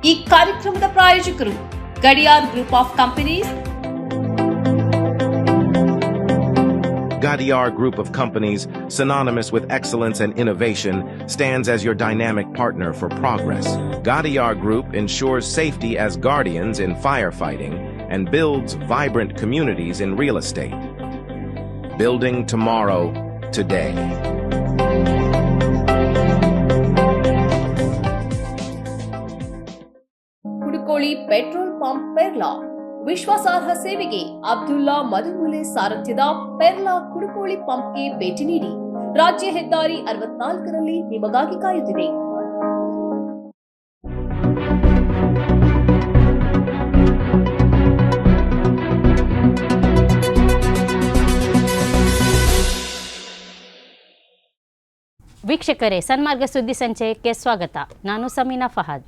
ಈ ಕಾರ್ಯಕ್ರಮದ ಪ್ರಾಯೋಜಕರು Gadiyar group of companies. Gadiar Group of Companies, synonymous with excellence and innovation, stands as your dynamic partner for progress. Gadiar Group ensures safety as guardians in firefighting and builds vibrant communities in real estate. Building tomorrow, today. Kudukoli petrol pump Perla ವಿಶ್ವಾಸಾರ್ಹ ಸೇವೆಗೆ ಅಬ್ದುಲ್ಲಾ ಮಧುಮೂಲೆ ಸಾರಥ್ಯದ ಪೆರ್ಲಾ ಕುಡುಕೋಳಿ ಪಂಪ್ಗೆ ಭೇಟಿ ನೀಡಿ. ರಾಜ್ಯ ಹೆದ್ದಾರಿ 64ರಲ್ಲಿ ನಿಮಗಾಗಿ ಕಾಯುತ್ತಿದೆ. ವೀಕ್ಷಕರೇ, ಸನ್ಮಾರ್ಗ ಸುದ್ದಿ ಸಂಚಯಕ್ಕೆ ಸ್ವಾಗತ. ನಾನು ಸಮೀನಾ ಫಹಾದ್.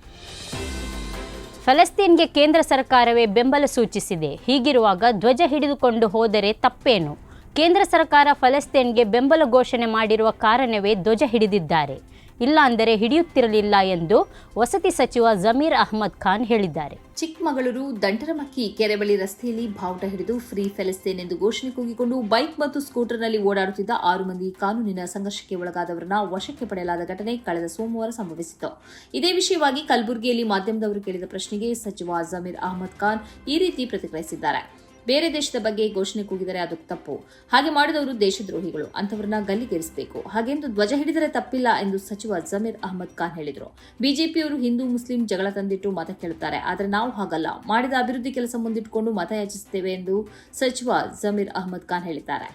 ಫಲಸ್ತೀನ್ಗೆ ಕೇಂದ್ರ ಸರ್ಕಾರವೇ ಬೆಂಬಲ ಸೂಚಿಸಿದೆ. ಹೀಗಿರುವಾಗ ಧ್ವಜ ಹಿಡಿದುಕೊಂಡು ಹೋದರೆ ತಪ್ಪೇನು? ಕೇಂದ್ರ ಸರ್ಕಾರ ಫಲಸ್ತೀನ್ಗೆ ಬೆಂಬಲ ಘೋಷಣೆ ಮಾಡಿರುವ ಕಾರಣವೇ ಧ್ವಜ ಹಿಡಿದಿದ್ದಾರೆ, ಇಲ್ಲ ಅಂದರೆ ಹಿಡಿಯುತ್ತಿರಲಿಲ್ಲ ಎಂದು ವಸತಿ ಸಚಿವ ಜಮೀರ್ ಅಹ್ಮದ್ ಖಾನ್ ಹೇಳಿದ್ದಾರೆ. ಚಿಕ್ಕಮಗಳೂರು ದಂಟರಮಕ್ಕಿ ಕೆರೆ ಬಳಿ ರಸ್ತೆಯಲ್ಲಿ ಬಾವುಟ ಹಿಡಿದು ಫ್ರೀ ಫೆಲಸ್ತೀನ್ ಎಂದು ಘೋಷಣೆ ಕೂಗಿಕೊಂಡು ಬೈಕ್ ಮತ್ತು ಸ್ಕೂಟರ್ನಲ್ಲಿ ಓಡಾಡುತ್ತಿದ್ದ 6 ಮಂದಿ ಕಾನೂನಿನ ಸಂಘರ್ಷಕ್ಕೆ ಒಳಗಾದವರನ್ನ ವಶಕ್ಕೆ ಪಡೆಯಲಾದ ಘಟನೆ ಕಳೆದ ಸೋಮವಾರ ಸಂಭವಿಸಿತು. ಇದೇ ವಿಷಯವಾಗಿ ಕಲಬುರಗಿಯಲ್ಲಿ ಮಾಧ್ಯಮದವರು ಕೇಳಿದ ಪ್ರಶ್ನೆಗೆ ಸಚಿವ ಜಮೀರ್ ಅಹ್ಮದ್ ಖಾನ್ ಈ ರೀತಿ ಪ್ರತಿಕ್ರಿಯಿಸಿದ್ದಾರೆ. ಬೇರೆ ದೇಶದ ಬಗ್ಗೆ ಘೋಷಣೆ ಕೂಗಿದರೆ ಅದು ತಪ್ಪು. ಹಾಗೆ ಮಾಡಿದವರು ದೇಶದ್ರೋಹಿಗಳು, ಅಂತವರನ್ನ ಗಲ್ಲಿಗೇರಿಸಬೇಕು. ಹಾಗೆಂದು ಧ್ವಜ ಹಿಡಿದರೆ ತಪ್ಪಿಲ್ಲ ಎಂದು ಸಚಿವ ಜಮೀರ್ ಅಹ್ಮದ್ ಖಾನ್ ಹೇಳಿದರು. ಬಿಜೆಪಿಯವರು ಹಿಂದೂ ಮುಸ್ಲಿಂ ಜಗಳ ತಂದಿಟ್ಟು ಮತ ಕೇಳುತ್ತಾರೆ, ಆದರೆ ನಾವು ಹಾಗಲ್ಲ, ಮಾಡಿದ ಅಭಿವೃದ್ಧಿ ಕೆಲಸ ಮುಂದಿಟ್ಟುಕೊಂಡು ಮತ ಯಾಚಿಸುತ್ತೇವೆ ಎಂದು ಸಚಿವ ಜಮೀರ್ ಅಹ್ಮದ್ ಖಾನ್ ಹೇಳಿದ್ದಾರೆ.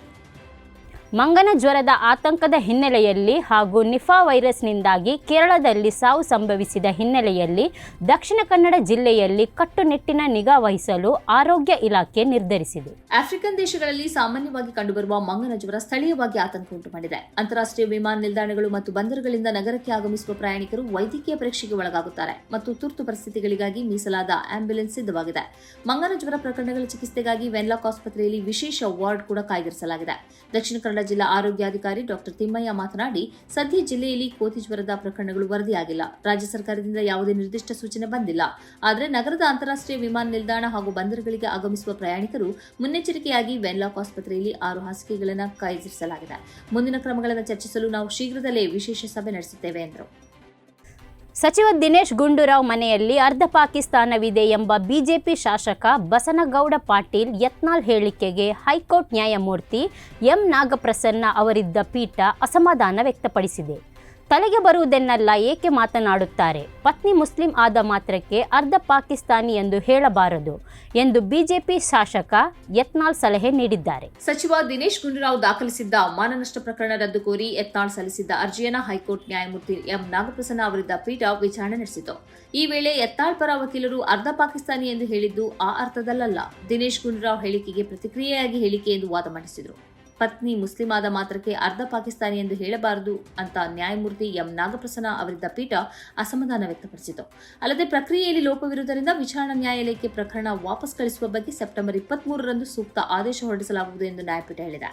ಮಂಗನ ಜ್ವರದ ಆತಂಕದ ಹಿನ್ನೆಲೆಯಲ್ಲಿ ಹಾಗೂ ನಿಫಾ ವೈರಸ್ನಿಂದಾಗಿ ಕೇರಳದಲ್ಲಿ ಸಾವು ಸಂಭವಿಸಿದ ಹಿನ್ನೆಲೆಯಲ್ಲಿ ದಕ್ಷಿಣ ಕನ್ನಡ ಜಿಲ್ಲೆಯಲ್ಲಿ ಕಟ್ಟುನಿಟ್ಟಿನ ನಿಗಾ ವಹಿಸಲು ಆರೋಗ್ಯ ಇಲಾಖೆ ನಿರ್ಧರಿಸಿದೆ. ಆಫ್ರಿಕನ್ ದೇಶಗಳಲ್ಲಿ ಸಾಮಾನ್ಯವಾಗಿ ಕಂಡುಬರುವ ಮಂಗನ ಜ್ವರ ಸ್ಥಳೀಯವಾಗಿ ಆತಂಕ ಉಂಟು ಮಾಡಿದೆ. ಅಂತಾರಾಷ್ಟ್ರೀಯ ವಿಮಾನ ನಿಲ್ದಾಣಗಳು ಮತ್ತು ಬಂದರುಗಳಿಂದ ನಗರಕ್ಕೆ ಆಗಮಿಸುವ ಪ್ರಯಾಣಿಕರು ವೈದ್ಯಕೀಯ ಪರೀಕ್ಷೆಗೆ ಒಳಗಾಗುತ್ತಾರೆ ಮತ್ತು ತುರ್ತು ಪರಿಸ್ಥಿತಿಗಳಿಗಾಗಿ ಮೀಸಲಾದ ಆಂಬ್ಯುಲೆನ್ಸ್ ಸಿದ್ಧವಾಗಿದೆ. ಮಂಗನ ಜ್ವರ ಪ್ರಕರಣಗಳ ಚಿಕಿತ್ಸೆಗಾಗಿ ವೆನ್ಲಾಕ್ ಆಸ್ಪತ್ರೆಯಲ್ಲಿ ವಿಶೇಷ ವಾರ್ಡ್ ಕೂಡ ಕಾಯ್ದಿರಿಸಲಾಗಿದೆ. ದಕ್ಷಿಣ ಕನ್ನಡ ಜಿಲ್ಲಾ ಆರೋಗ್ಯಾಧಿಕಾರಿ ಡಾಕ್ಟರ್ ತಿಮ್ಮಯ್ಯ ಮಾತನಾಡಿ, ಸದ್ಯ ಜಿಲ್ಲೆಯಲ್ಲಿ ಕೋತಿ ಜ್ವರದ ಪ್ರಕರಣಗಳು ವರದಿಯಾಗಿಲ್ಲ. ರಾಜ್ಯ ಸರ್ಕಾರದಿಂದ ಯಾವುದೇ ನಿರ್ದಿಷ್ಟ ಸೂಚನೆ ಬಂದಿಲ್ಲ. ಆದರೆ ನಗರದ ಅಂತಾರಾಷ್ಟ್ರೀಯ ವಿಮಾನ ನಿಲ್ದಾಣ ಹಾಗೂ ಬಂದರುಗಳಿಗೆ ಆಗಮಿಸುವ ಪ್ರಯಾಣಿಕರು ಮುನ್ನೆಚ್ಚರಿಕೆಯಾಗಿ ವೆನ್ಲಾಕ್ ಆಸ್ಪತ್ರೆಯಲ್ಲಿ 6 ಹಾಸಿಗೆಗಳನ್ನು ಕಾಯ್ದಿರಿಸಲಾಗಿದೆ. ಮುಂದಿನ ಕ್ರಮಗಳನ್ನು ಚರ್ಚಿಸಲು ನಾವು ಶೀಘ್ರದಲ್ಲೇ ವಿಶೇಷ ಸಭೆ ನಡೆಸುತ್ತೇವೆ ಎಂದರು. ಸಚಿವ ದಿನೇಶ್ ಗುಂಡೂರಾವ್ ಮನೆಯಲ್ಲಿ ಅರ್ಧ ಪಾಕಿಸ್ತಾನವಿದೆ ಎಂಬ ಬಿಜೆಪಿ ಶಾಸಕ ಬಸನಗೌಡ ಪಾಟೀಲ್ ಯತ್ನಾಳ್ ಹೇಳಿಕೆಗೆ ಹೈಕೋರ್ಟ್ ನ್ಯಾಯಮೂರ್ತಿ ಎಂ ನಾಗಪ್ರಸನ್ನ ಅವರಿದ್ದ ಪೀಠ ಅಸಮಾಧಾನ ವ್ಯಕ್ತಪಡಿಸಿದೆ. ತಲೆಗೆ ಬರುವುದನ್ನೆಲ್ಲ ಏಕೆ ಮಾತನಾಡುತ್ತಾರೆ? ಪತ್ನಿ ಮುಸ್ಲಿಂ ಆದ ಮಾತ್ರಕ್ಕೆ ಅರ್ಧ ಪಾಕಿಸ್ತಾನಿ ಎಂದು ಹೇಳಬಾರದು ಎಂದು ಬಿಜೆಪಿ ಶಾಸಕ ಯತ್ನಾಳ್ ಸಲಹೆ ನೀಡಿದ್ದಾರೆ. ಸಚಿವ ದಿನೇಶ್ ಗುಂಡೂರಾವ್ ದಾಖಲಿಸಿದ್ದ ಮಾನನಷ್ಟ ಪ್ರಕರಣ ರದ್ದು ಕೋರಿ ಯತ್ನಾಳ್ ಸಲ್ಲಿಸಿದ್ದ ಅರ್ಜಿಯನ್ನು ಹೈಕೋರ್ಟ್ ನ್ಯಾಯಮೂರ್ತಿ ಎಂ ನಾಗಪ್ರಸನ್ನ ಅವರಿದ್ದ ಪೀಠ ವಿಚಾರಣೆ ನಡೆಸಿತು. ಈ ವೇಳೆ ಯತ್ನಾಳ್ ಪರ ವಕೀಲರು ಅರ್ಧ ಪಾಕಿಸ್ತಾನಿ ಎಂದು ಹೇಳಿದ್ದು ಆ ಅರ್ಥದಲ್ಲಲ್ಲ, ದಿನೇಶ್ ಗುಂಡೂರಾವ್ ಹೇಳಿಕೆಗೆ ಪ್ರತಿಕ್ರಿಯೆಯಾಗಿ ಹೇಳಿಕೆ ಎಂದು ವಾದ ಮಂಡಿಸಿದರು. ಪತ್ನಿ ಮುಸ್ಲಿಂ ಆದ ಮಾತ್ರಕ್ಕೆ ಅರ್ಧ ಪಾಕಿಸ್ತಾನಿ ಎಂದು ಹೇಳಬಾರದು ಅಂತ ನ್ಯಾಯಮೂರ್ತಿ ಎಂ ನಾಗಪ್ರಸನ್ನ ಅವರಿದ್ದ ಪೀಠ ಅಸಮಾಧಾನ ವ್ಯಕ್ತಪಡಿಸಿತು. ಅಲ್ಲದೆ ಪ್ರಕ್ರಿಯೆಯಲ್ಲಿ ಲೋಪವಿರುವುದರಿಂದ ವಿಚಾರಣಾ ನ್ಯಾಯಾಲಯಕ್ಕೆ ಪ್ರಕರಣ ವಾಪಸ್ ಕಳಿಸುವ ಬಗ್ಗೆ ಸೆಪ್ಟೆಂಬರ್ 23ರಂದು ಸೂಕ್ತ ಆದೇಶ ಹೊರಡಿಸಲಾಗುವುದು ಎಂದು ನ್ಯಾಯಪೀಠ ಹೇಳಿದೆ.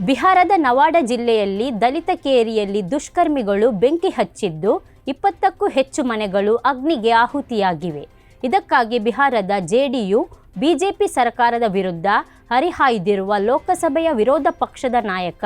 ಬಿಹಾರದ ನವಾಡ ಜಿಲ್ಲೆಯಲ್ಲಿ ದಲಿತ ಕೇರಿಯಲ್ಲಿ ದುಷ್ಕರ್ಮಿಗಳು ಬೆಂಕಿ ಹಚ್ಚಿದ್ದು 20ಕ್ಕೂ ಹೆಚ್ಚು ಮನೆಗಳು ಅಗ್ನಿಗೆ ಆಹುತಿಯಾಗಿವೆ. ಇದಕ್ಕಾಗಿ ಬಿಹಾರದ ಜೆಡಿಯು ಬಿಜೆಪಿ ಸರ್ಕಾರದ ವಿರುದ್ಧ ಹರಿಹಾಯ್ದಿರುವ ಲೋಕಸಭೆಯ ವಿರೋಧ ಪಕ್ಷದ ನಾಯಕ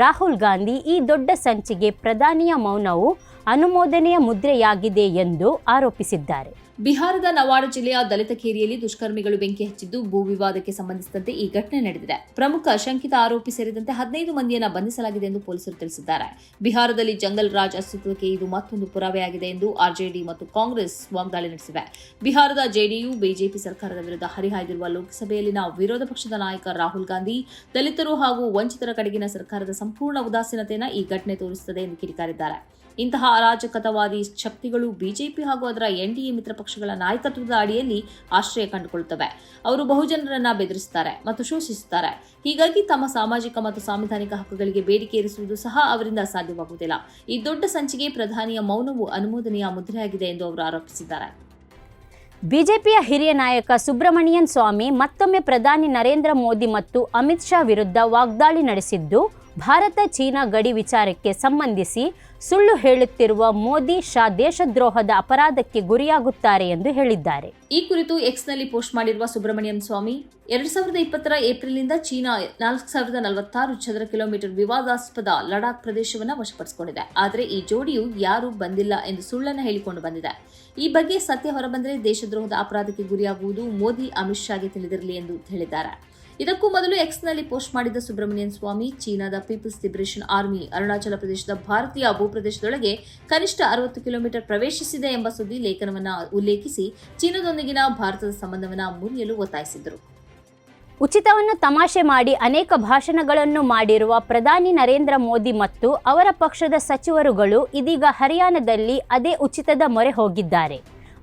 ರಾಹುಲ್ ಗಾಂಧಿ ಈ ದೊಡ್ಡ ಸಂಚಿಗೆ ಪ್ರಧಾನಿಯ ಮೌನವು ಅನುಮೋದನೆಯ ಮುದ್ರೆಯಾಗಿದೆ ಎಂದು ಆರೋಪಿಸಿದ್ದಾರೆ. ಬಿಹಾರದ ನವಾಡ ಜಿಲ್ಲೆಯ ದಲಿತ ಕೇರಿಯಲ್ಲಿ ದುಷ್ಕರ್ಮಿಗಳು ಬೆಂಕಿ ಹಚ್ಚಿದ್ದು ಭೂ ವಿವಾದಕ್ಕೆ ಸಂಬಂಧಿಸಿದಂತೆ ಈ ಘಟನೆ ನಡೆದಿದೆ. ಪ್ರಮುಖ ಶಂಕಿತ ಆರೋಪಿ ಸೇರಿದಂತೆ 15 ಮಂದಿಯನ್ನು ಬಂಧಿಸಲಾಗಿದೆ ಎಂದು ಪೊಲೀಸರು ತಿಳಿಸಿದ್ದಾರೆ. ಬಿಹಾರದಲ್ಲಿ ಜಂಗಲ್ ರಾಜ್ ಅಸ್ತಿತ್ವಕ್ಕೆ ಇದು ಮತ್ತೊಂದು ಪುರಾವೆಯಾಗಿದೆ ಎಂದು ಆರ್ಜೆಡಿ ಮತ್ತು ಕಾಂಗ್ರೆಸ್ ವಾಗ್ದಾಳಿ ನಡೆಸಿವೆ. ಬಿಹಾರದ ಜೆಡಿಯು ಬಿಜೆಪಿ ಸರ್ಕಾರದ ವಿರುದ್ಧ ಹರಿಹಾಯ್ದಿರುವ ಲೋಕಸಭೆಯಲ್ಲಿನ ವಿರೋಧ ಪಕ್ಷದ ನಾಯಕ ರಾಹುಲ್ ಗಾಂಧಿ ದಲಿತರು ಹಾಗೂ ವಂಚಿತರ ಕಡೆಗಿನ ಸರ್ಕಾರದ ಸಂಪೂರ್ಣ ಉದಾಸೀನತೆಯನ್ನು ಈ ಘಟನೆ ತೋರಿಸುತ್ತದೆ ಎಂದು ಕಿಡಿಕಾರಿದ್ದಾರೆ. ಇಂತಹ ಅರಾಜಕತಾವಾದಿ ಶಕ್ತಿಗಳು ಬಿಜೆಪಿ ಹಾಗೂ ಅದರ ಎನ್ಡಿಎ ಮಿತ್ರ ಪಕ್ಷಗಳ ನಾಯಕತ್ವದ ಅಡಿಯಲ್ಲಿ ಆಶ್ರಯ ಕಂಡುಕೊಳ್ಳುತ್ತವೆ. ಅವರು ಬಹುಜನರನ್ನ ಬೆದರಿಸುತ್ತಾರೆ ಮತ್ತು ಶೋಷಿಸುತ್ತಾರೆ. ಹೀಗಾಗಿ ತಮ್ಮ ಸಾಮಾಜಿಕ ಮತ್ತು ಸಾಂವಿಧಾನಿಕ ಹಕ್ಕುಗಳಿಗೆ ಬೇಡಿಕೆ ಇರಿಸುವುದು ಸಹ ಅವರಿಂದ ಸಾಧ್ಯವಾಗುವುದಿಲ್ಲ. ಈ ದೊಡ್ಡ ಸಂಚಿಗೆ ಪ್ರಧಾನಿಯ ಮೌನವು ಅನುಮೋದನೆಯ ಮುದ್ರೆಯಾಗಿದೆ ಎಂದು ಅವರು ಆರೋಪಿಸಿದ್ದಾರೆ. ಬಿಜೆಪಿಯ ಹಿರಿಯ ನಾಯಕ ಸುಬ್ರಮಣಿಯನ್ ಸ್ವಾಮಿ ಮತ್ತೊಮ್ಮೆ ಪ್ರಧಾನಿ ನರೇಂದ್ರ ಮೋದಿ ಮತ್ತು ಅಮಿತ್ ಶಾ ವಿರುದ್ಧ ವಾಗ್ದಾಳಿ ನಡೆಸಿದ್ದು, ಭಾರತ ಚೀನಾ ಗಡಿ ವಿಚಾರಕ್ಕೆ ಸಂಬಂಧಿಸಿ ಸುಳ್ಳು ಹೇಳುತ್ತಿರುವ ಮೋದಿ ಶಾ ದೇಶದ್ರೋಹದ ಅಪರಾಧಕ್ಕೆ ಗುರಿಯಾಗುತ್ತಾರೆ ಎಂದು ಹೇಳಿದ್ದಾರೆ. ಈ ಕುರಿತು ಎಕ್ಸ್ನಲ್ಲಿ ಪೋಸ್ಟ್ ಮಾಡಿರುವ ಸುಬ್ರಮಣಿಯಂ ಸ್ವಾಮಿ, 2020 ಏಪ್ರಿಲ್ನಿಂದ ಚೀನಾ 4046 ಚದರ ಕಿಲೋಮೀಟರ್ ವಿವಾದಾಸ್ಪದ ಲಡಾಖ್ ಪ್ರದೇಶವನ್ನು ವಶಪಡಿಸಿಕೊಂಡಿದೆ. ಆದರೆ ಈ ಜೋಡಿಯು ಯಾರೂ ಬಂದಿಲ್ಲ ಎಂದು ಸುಳ್ಳನ್ನು ಹೇಳಿಕೊಂಡು ಬಂದಿದೆ. ಈ ಬಗ್ಗೆ ಸತ್ಯ ಹೊರಬಂದರೆ ದೇಶದ್ರೋಹದ ಅಪರಾಧಕ್ಕೆ ಗುರಿಯಾಗುವುದು ಮೋದಿ ಅಮಿತ್ ಶಾಗೆ ತಿಳಿದಿರಲಿ ಎಂದು ಹೇಳಿದ್ದಾರೆ. ಇದಕ್ಕೂ ಮೊದಲು ಎಕ್ಸ್ನಲ್ಲಿ ಪೋಸ್ಟ್ ಮಾಡಿದ್ದ ಸುಬ್ರಮಣಿಯನ್ ಸ್ವಾಮಿ, ಚೀನಾದ ಪೀಪಲ್ಸ್ ಲಿಬರೇಷನ್ ಆರ್ಮಿ ಅರುಣಾಚಲ ಪ್ರದೇಶದ ಭಾರತೀಯ ಭೂಪ್ರದೇಶದೊಳಗೆ ಕನಿಷ್ಠ 60 ಕಿಲೋಮೀಟರ್ ಪ್ರವೇಶಿಸಿದೆ ಎಂಬ ಸುದ್ದಿ ಲೇಖನವನ್ನು ಉಲ್ಲೇಖಿಸಿ ಚೀನಾದೊಂದಿಗಿನ ಭಾರತದ ಸಂಬಂಧವನ್ನು ಮುರಿಯಲು ಒತ್ತಾಯಿಸಿದರು. ಉಚಿತವನ್ನು ತಮಾಷೆ ಮಾಡಿ ಅನೇಕ ಭಾಷಣಗಳನ್ನು ಮಾಡಿರುವ ಪ್ರಧಾನಿ ನರೇಂದ್ರ ಮೋದಿ ಮತ್ತು ಅವರ ಪಕ್ಷದ ಸಚಿವರುಗಳು ಇದೀಗ ಹರಿಯಾಣದಲ್ಲಿ ಅದೇ ಉಚಿತದ ಮೊರೆ ಹೋಗಿದ್ದಾರೆ.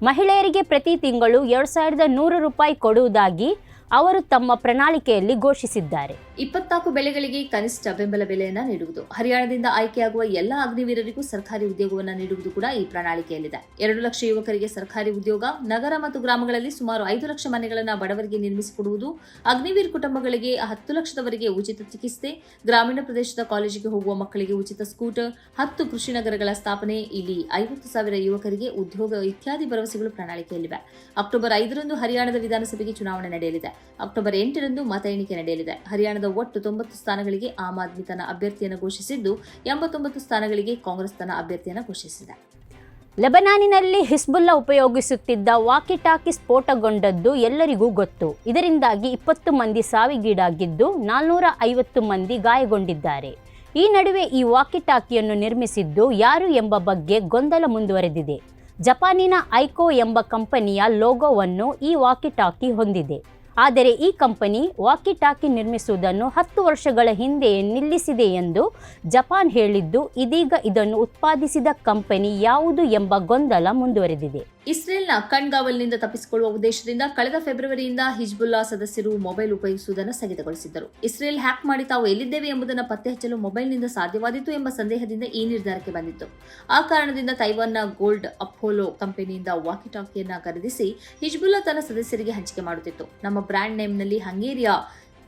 ಮಹಿಳೆಯರಿಗೆ ಪ್ರತಿ ತಿಂಗಳು 2100 ರೂಪಾಯಿ ಕೊಡುವುದಾಗಿ ಅವರು ತಮ್ಮ ಪ್ರಣಾಳಿಕೆಯಲ್ಲಿ ಘೋಷಿಸಿದ್ದಾರೆ. 24 ಬೆಳೆಗಳಿಗೆ ಕನಿಷ್ಠ ಬೆಂಬಲ ಬೆಲೆಯನ್ನು ನೀಡುವುದು, ಹರಿಯಾಣದಿಂದ ಆಯ್ಕೆಯಾಗುವ ಎಲ್ಲ ಅಗ್ನಿವೀರರಿಗೂ ಸರ್ಕಾರಿ ಉದ್ಯೋಗವನ್ನು ನೀಡುವುದು ಕೂಡ ಈ ಪ್ರಣಾಳಿಕೆಯಲ್ಲಿದೆ. 2 ಲಕ್ಷ ಯುವಕರಿಗೆ ಸರ್ಕಾರಿ ಉದ್ಯೋಗ, ನಗರ ಮತ್ತು ಗ್ರಾಮಗಳಲ್ಲಿ ಸುಮಾರು 5 ಲಕ್ಷ ಮನೆಗಳನ್ನು ಬಡವರಿಗೆ ನಿರ್ಮಿಸಿಕೊಡುವುದು, ಅಗ್ನಿವೀರ್ ಕುಟುಂಬಗಳಿಗೆ 10 ಲಕ್ಷದವರೆಗೆ ಉಚಿತ ಚಿಕಿತ್ಸೆ, ಗ್ರಾಮೀಣ ಪ್ರದೇಶದ ಕಾಲೇಜಿಗೆ ಹೋಗುವ ಮಕ್ಕಳಿಗೆ ಉಚಿತ ಸ್ಕೂಟರ್, 10 ಕೃಷಿ ನಗರಗಳ ಸ್ಥಾಪನೆ, ಇಲ್ಲಿ 50,000 ಯುವಕರಿಗೆ ಉದ್ಯೋಗ ಇತ್ಯಾದಿ ಭರವಸೆಗಳು ಪ್ರಣಾಳಿಕೆಯಲ್ಲಿವೆ. ಅಕ್ಟೋಬರ್ 5ರಂದು ಹರಿಯಾಣದ ವಿಧಾನಸಭೆಗೆ ಚುನಾವಣೆ ನಡೆಯಲಿದೆ. ಅಕ್ಟೋಬರ್ 8ರಂದು ಮತ ಎಣಿಕೆ ನಡೆಯಲಿದೆ. ಹರಿಯಾಣದ ಒಟ್ಟು 90 ಸ್ಥಾನಗಳಿಗೆ ಆಮ್ ಆದ್ಮಿ ತನ್ನ ಅಭ್ಯರ್ಥಿಯನ್ನು ಘೋಷಿಸಿದ್ದು 89 ಸ್ಥಾನಗಳಿಗೆ ಕಾಂಗ್ರೆಸ್ ತನ್ನ ಅಭ್ಯರ್ಥಿಯನ್ನು ಘೋಷಿಸಿದೆ. ಲೆಬನಾನಿನಲ್ಲಿ ಹಿಜ್ಬುಲ್ಲಾ ಉಪಯೋಗಿಸುತ್ತಿದ್ದ ವಾಕಿ ಟಾಕಿ ಸ್ಫೋಟಗೊಂಡದ್ದು ಎಲ್ಲರಿಗೂ ಗೊತ್ತು. ಇದರಿಂದಾಗಿ 20 ಮಂದಿ ಸಾವಿಗೀಡಾಗಿದ್ದು 450 ಮಂದಿ ಗಾಯಗೊಂಡಿದ್ದಾರೆ. ಈ ನಡುವೆ ಈ ವಾಕಿ ಟಾಕಿಯನ್ನು ನಿರ್ಮಿಸಿದ್ದು ಯಾರು ಎಂಬ ಬಗ್ಗೆ ಗೊಂದಲ ಮುಂದುವರೆದಿದೆ. ಜಪಾನಿನ ಐಕೋ ಎಂಬ ಕಂಪನಿಯ ಲೋಗೋವನ್ನು ಈ ವಾಕಿ ಟಾಕಿ ಹೊಂದಿದೆ. ಆದರೆ ಈ ಕಂಪನಿ ವಾಕಿ ಟಾಕಿ ನಿರ್ಮಿಸುವುದನ್ನು 10 ವರ್ಷಗಳ ಹಿಂದೆಯೇ ನಿಲ್ಲಿಸಿದೆ ಎಂದು ಜಪಾನ್ ಹೇಳಿದ್ದು, ಇದೀಗ ಇದನ್ನು ಉತ್ಪಾದಿಸಿದ ಕಂಪನಿ ಯಾವುದು ಎಂಬ ಗೊಂದಲ ಮುಂದುವರೆದಿದೆ. ಇಸ್ರೇಲ್ನ ಕಣ್ಗಾವಲಿನಿಂದ ತಪ್ಪಿಸಿಕೊಳ್ಳುವ ಉದ್ದೇಶದಿಂದ ಕಳೆದ ಫೆಬ್ರವರಿಯಿಂದ ಹಿಜ್ಬುಲ್ಲಾ ಸದಸ್ಯರು ಮೊಬೈಲ್ ಉಪಯೋಗಿಸುವುದನ್ನು ಸ್ಥಗಿತಗೊಳಿಸಿದ್ದರು. ಇಸ್ರೇಲ್ ಹ್ಯಾಕ್ ಮಾಡಿ ತಾವು ಎಲ್ಲಿದ್ದೇವೆ ಎಂಬುದನ್ನು ಪತ್ತೆ ಹಚ್ಚಲು ಮೊಬೈಲ್ನಿಂದ ಸಾಧ್ಯವಾದೀತು ಎಂಬ ಸಂದೇಹದಿಂದ ಈ ನಿರ್ಧಾರಕ್ಕೆ ಬಂದಿತ್ತು. ಆ ಕಾರಣದಿಂದ ತೈವಾನ್ನ ಗೋಲ್ಡ್ ಅಪೋಲೋ ಕಂಪನಿಯಿಂದ ವಾಕಿ ಟಾಕಿಯನ್ನು ಖರೀದಿಸಿ ಹಿಜ್ಬುಲ್ಲಾ ತನ್ನ ಸದಸ್ಯರಿಗೆ ಹಂಚಿಕೆ ಮಾಡುತ್ತಿತ್ತು. ನಮ್ಮ ಬ್ರ್ಯಾಂಡ್ ನೇಮ್ನಲ್ಲಿ ಹಂಗೇರಿಯ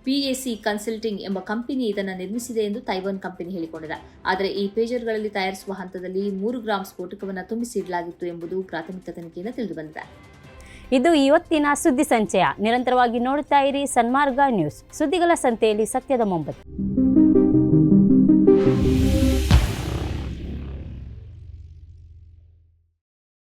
PAC ಕನ್ಸಲ್ಟಿಂಗ್ ಎಂಬ ಕಂಪನಿ ಇದನ್ನು ನಿರ್ಮಿಸಿದೆ ಎಂದು ತೈವಾನ್ ಕಂಪನಿ ಹೇಳಿಕೊಂಡಿದೆ. ಆದರೆ ಈ ಪೇಜರ್ಗಳಲ್ಲಿ ತಯಾರಿಸುವ ಹಂತದಲ್ಲಿ 3 ಗ್ರಾಂ ಸ್ಫೋಟಕವನ್ನು ತುಂಬಿಸಿ ಇಡಲಾಗಿತ್ತು ಎಂಬುದು ಪ್ರಾಥಮಿಕ ತನಿಖೆಯಿಂದ ತಿಳಿದುಬಂದಿದೆ. ಇದು ಇವತ್ತಿನ ಸುದ್ದಿ ಸಂಚಯ. ನಿರಂತರವಾಗಿ ನೋಡುತ್ತಾ ಇರಿ ಸನ್ಮಾರ್ಗ ನ್ಯೂಸ್. ಸುದ್ದಿಗಳ ಸಂತೆಯಲ್ಲಿ ಸತ್ಯದ ಮೊಂಬತ್ತು.